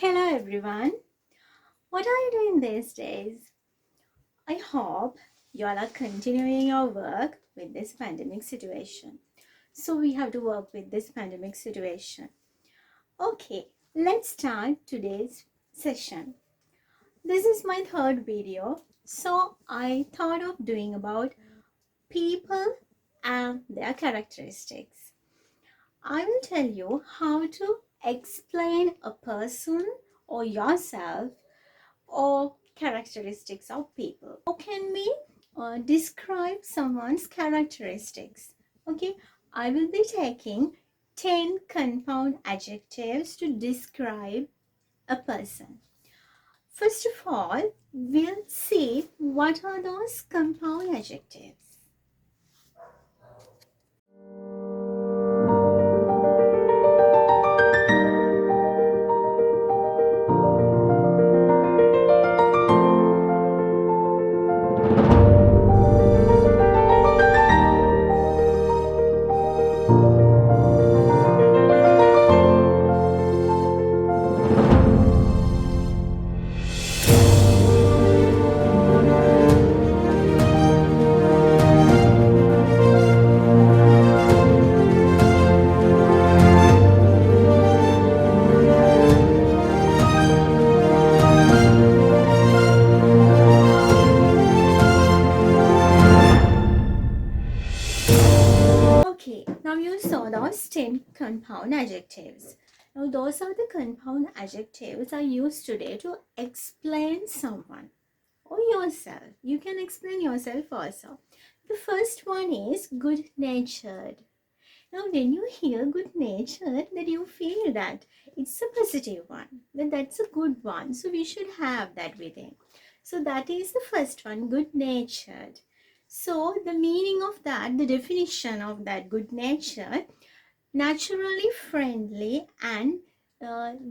Hello everyone. What are you doing these days? I hope you all are continuing your work with this pandemic situation. So we have to work with this pandemic situation. Okay, let's start today's session. This is my third video. So I thought of doing about people and their characteristics. I will tell you how to explain a person or yourself or characteristics of people. How can we describe someone's characteristics? Okay, I will be taking 10 compound adjectives to describe a person. First of all, we'll see what are those compound adjectives. Okay, now you saw those 10 compound adjectives. Now those are the compound adjectives I use today to explain someone or yourself. You can explain yourself also. The first one is good-natured. Now when you hear good-natured, that you feel that it's a positive one, that's a good one. So we should have that within. So that is the first one, good-natured. So the meaning of that, the definition of that good-natured, naturally friendly and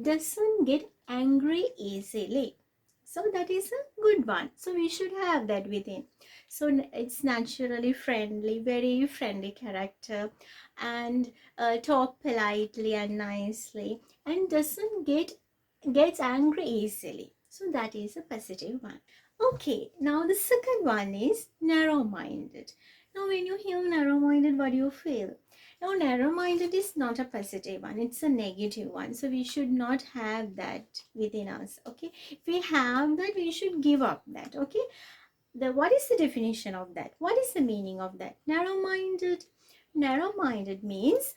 doesn't get angry easily. So that is a good one. So we should have that within. So it's naturally friendly, very friendly character, and talk politely and nicely, and doesn't gets angry easily. So that is a positive one. Okay, now the second one is narrow-minded. Now when you hear narrow-minded, what do you feel? Now narrow-minded is not a positive one, it's a negative one. So we should not have that within us. Okay, if we have that, we should give up that. Okay, what is the definition of that? What is the meaning of that? Narrow-minded means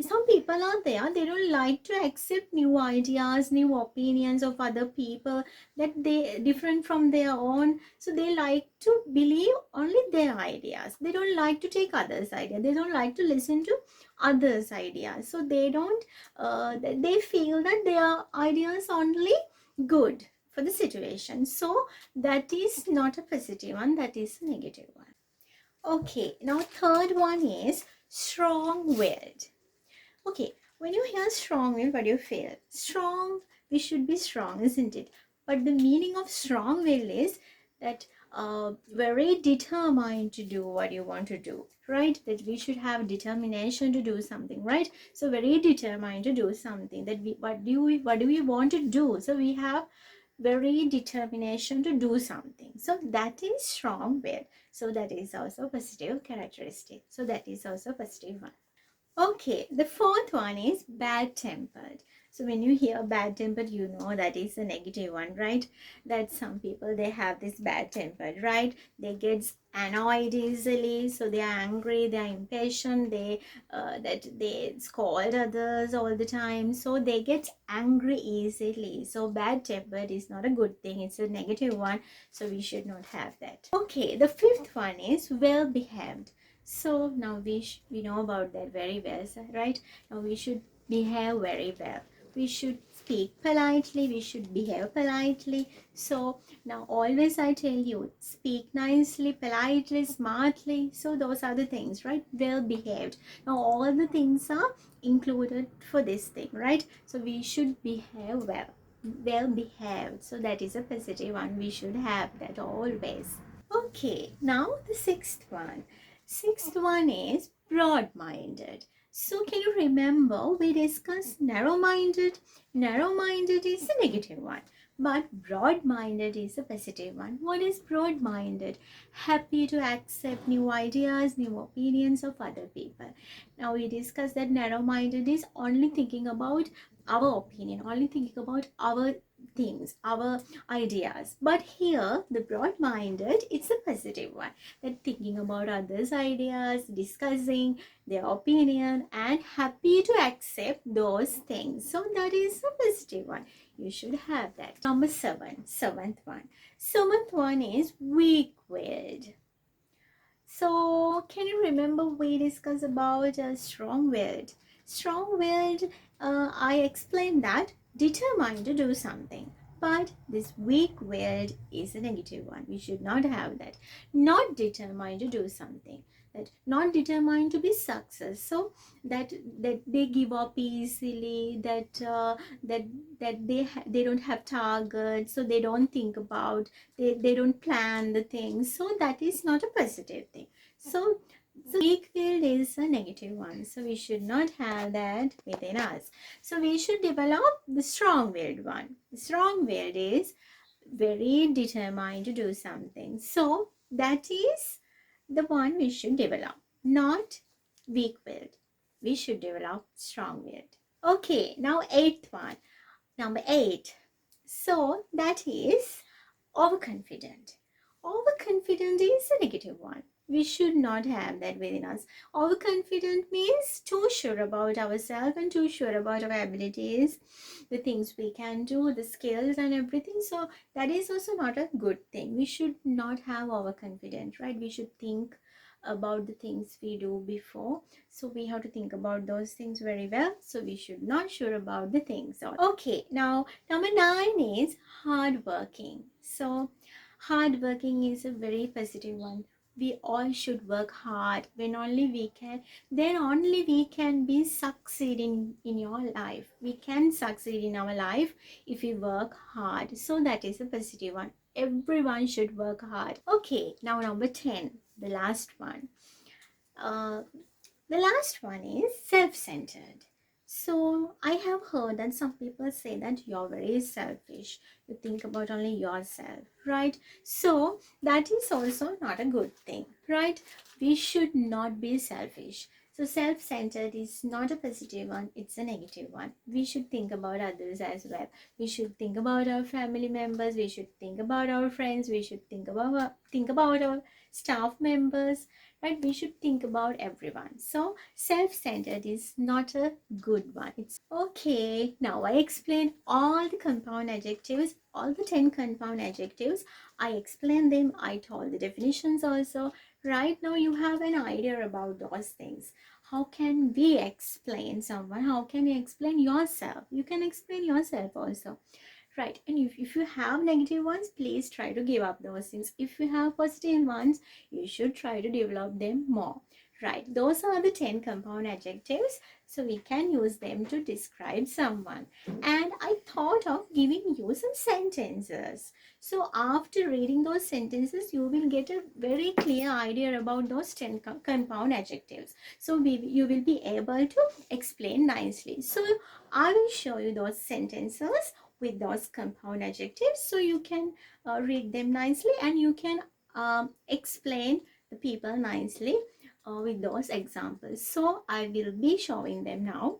some people are there, they don't like to accept new ideas, new opinions of other people that they different from their own. So they like to believe only their ideas. They don't like to take others' ideas. They don't like to listen to others' ideas. So they don't they feel that their ideas only good for the situation. So that is not a positive one, that is a negative one. Okay, now third one is strong-willed. Okay, when you hear strong-willed, what do you feel? Strong, we should be strong, isn't it? But the meaning of strong-willed is that very determined to do what you want to do, right? That we should have determination to do something, right? So very determined to do something. That what do we want to do? So we have very determination to do something. So that is strong-willed. So that is also positive characteristic. So that is also positive one. Okay, the fourth one is bad-tempered. So when you hear bad-tempered, you know that is a negative one, right? That some people, they have this bad-tempered, right? They get annoyed easily, so they are angry, they are impatient, they scold others all the time, so they get angry easily. So bad-tempered is not a good thing, it's a negative one, so we should not have that. Okay, the fifth one is well-behaved. So now we know about that very well, right? Now we should behave very well. We should speak politely. We should behave politely. So now always I tell you, speak nicely, politely, smartly. So those are the things, right? Well behaved. Now all the things are included for this thing, right? So we should behave well. Well behaved. So that is a positive one. We should have that always. Okay, now the sixth one. Sixth one is broad-minded. So can you remember we discussed narrow-minded? Narrow-minded is a negative one, but broad-minded is a positive one. What is broad-minded? Happy to accept new ideas, new opinions of other people. Now we discussed that narrow-minded is only thinking about our opinion, only thinking about our things, our ideas. But here the broad-minded, it's a positive one, that thinking about others' ideas, discussing their opinion, and happy to accept those things. So that is a positive one. You should have that. Number 7, seventh one. Seventh one is weak-willed. So can you remember we discussed about strong-willed? Strong-willed, I explained that determined to do something. But this weak-willed is a negative one. We should not have that. Not determined to do something. That not determined to be success. So that they give up easily. That they don't have targets. So they don't think about. They don't plan the things. So that is not a positive thing. So weak-willed is a negative one. So we should not have that within us. So we should develop the strong-willed one. Strong-willed is very determined to do something. So that is the one we should develop, not weak-willed. We should develop strong-willed. Okay, now 8th one. Number 8. So that is overconfident. Overconfident is a negative one. We should not have that within us. Overconfident means too sure about ourselves and too sure about our abilities, the things we can do, the skills and everything. So that is also not a good thing. We should not have overconfident, right? We should think about the things we do before. So we have to think about those things very well. So we should not sure about the things. Okay, now number 9 is hardworking. So hardworking is a very positive one. We all should work hard. When only we can, then only we can be succeeding in your life. We can succeed in our life if we work hard. So that is a positive one. Everyone should work hard. Okay, now number 10, the last one. The last one is self-centered. So I have heard that some people say that you're very selfish. You think about only yourself, right? So that is also not a good thing, right? We should not be selfish. So self-centered is not a positive one, it's a negative one. We should think about others as well. We should think about our family members. We should think about our friends. We should think about our staff members, right? We should think about everyone. So self-centered is not a good one. It's okay. Now I explained all the compound adjectives, all the 10 compound adjectives. I explained them. I told the definitions also. Right now you have an idea about those things. How can we explain someone? How can you explain yourself? You can explain yourself also. Right, and if you have negative ones, please try to give up those things. If you have positive ones, you should try to develop them more. Right, those are the 10 compound adjectives. So we can use them to describe someone. And I thought of giving you some sentences. So after reading those sentences, you will get a very clear idea about those 10 compound adjectives. So you will be able to explain nicely. So I will show you those sentences with those compound adjectives, so you can read them nicely and you can explain the people nicely with those examples. So I will be showing them now.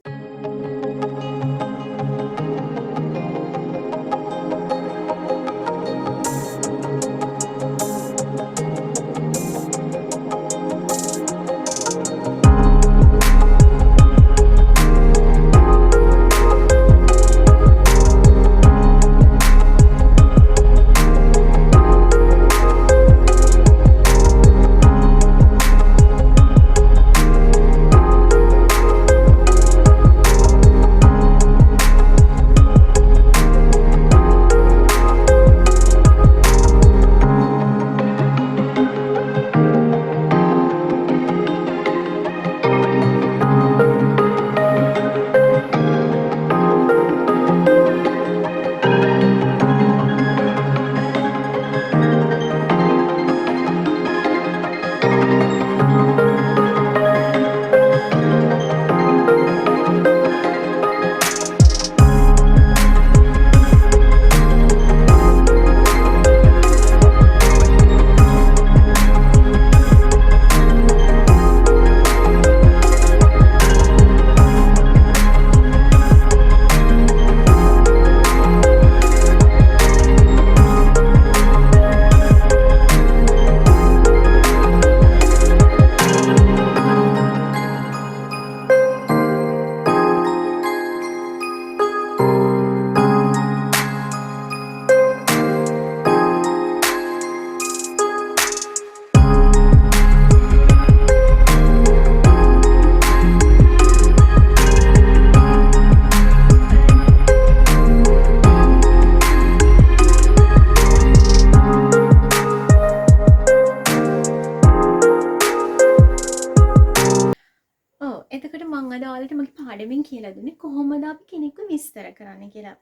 කියලා දුන්නේ කොහොමද අපි කෙනෙක්ව විස්තර කරන්නේ කියලා.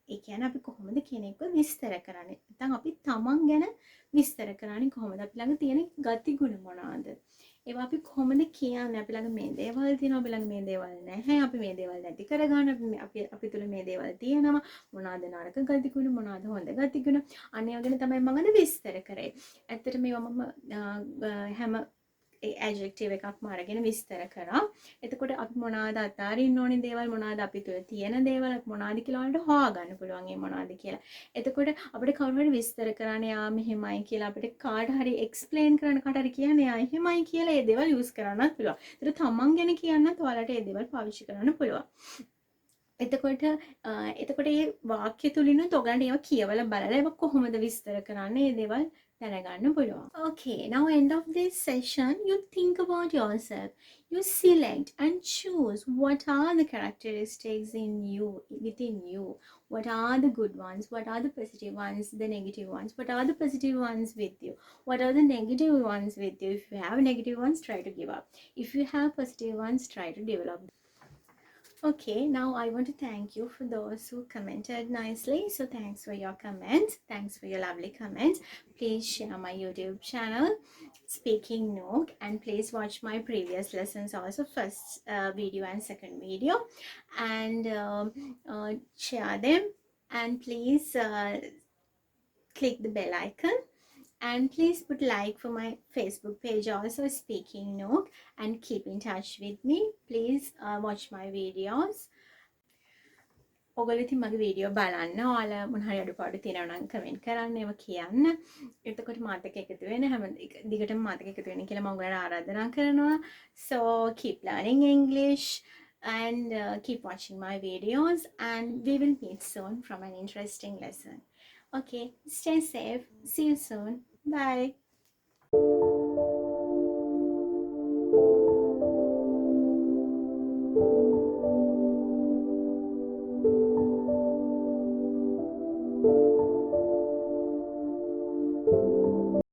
ඒ කියන්නේ අපි කොහොමද කෙනෙක්ව විස්තර කරන්නේ? නැත්නම් අපි තමන් ගැන විස්තර කරන්නේ කොහොමද? අපි ළඟ තියෙන ගති ගුණ මොනවාද? ඒවා අපි කොහොමද කියන්නේ? අපි ළඟ මේ දේවල් තියෙනවා, අපි ළඟ මේ දේවල් නැහැ. අපි මේ දේවල් නැති කරගන්න අපි තුල මේ දේවල් තියෙනවා. මොනවාද නරක ගති ගුණ, මොනවාද හොඳ ගති ගුණ? අනේ වගේ තමයි මම අද විස්තර කරේ. ඇත්තට මේවා මම හැම adjective එකක්ම අරගෙන විස්තර කරා. එතකොට අපි මොනවාද අතාරින්න ඕනේ දේවල්, මොනවාද අපි තුළ තියෙන දේවල්, මොනවාද කියලා වලට හොයාගන්න පුළුවන් ඒ මොනවාද කියලා. එතකොට අපිට කවුරු හරි විස්තර කරන්න යා මෙහෙමයි කියලා අපිට කාට හරි explain කරන්න කාට හරි කියන්නේ යා එහෙමයි කියලා ඒ දේවල් use කරන්නත් පුළුවන්. ඒතර තමන් ගැන කියන්නත් ඔයාලට ඒ දේවල් පාවිච්චි කරන්න පුළුවන්. එතකොට මේ වාක්‍ය තුලිනුත් ඔයගලන්ට ඒවා කියවලා බලලා ඒවා කොහොමද විස්තර කරන්නේ ඒ දේවල් දැනගන්න පුළුවන්. Okay, now end of this session, you think about yourself. You select and choose what are the characteristics in you, within you. What are the good ones? What are the positive ones? The negative ones? What are the positive ones with you? What are the negative ones with you? If you have negative ones, try to give up. If you have positive ones, try to develop. Okay, now I want to thank you for those who commented nicely. So thanks for your comments. Thanks for your lovely comments. Please share my YouTube channel, Speaking Nook, and please watch my previous lessons also, first video and second video, and share them. And please click the bell icon. And please put like for my Facebook page also, Speaking Nook, and keep in touch with me. Please watch my videos. ඔගොල්ලෝ ඉතින් මගේ video බලන්න. ඔයාලා මොන හරි අඩුපාඩු තියෙනවා නම් කමෙන්ට් කරන්න, ඒවා කියන්න. එතකොට මාත් එක්ක එකතු වෙන්න, හැම දිගටම මාත් එක්ක එකතු වෙන්න කියලා මම ඔයාලට ආරාධනා කරනවා. So keep learning English and keep watching my videos, and we will meet soon from an interesting lesson. Okay, stay safe. See you soon. Bye.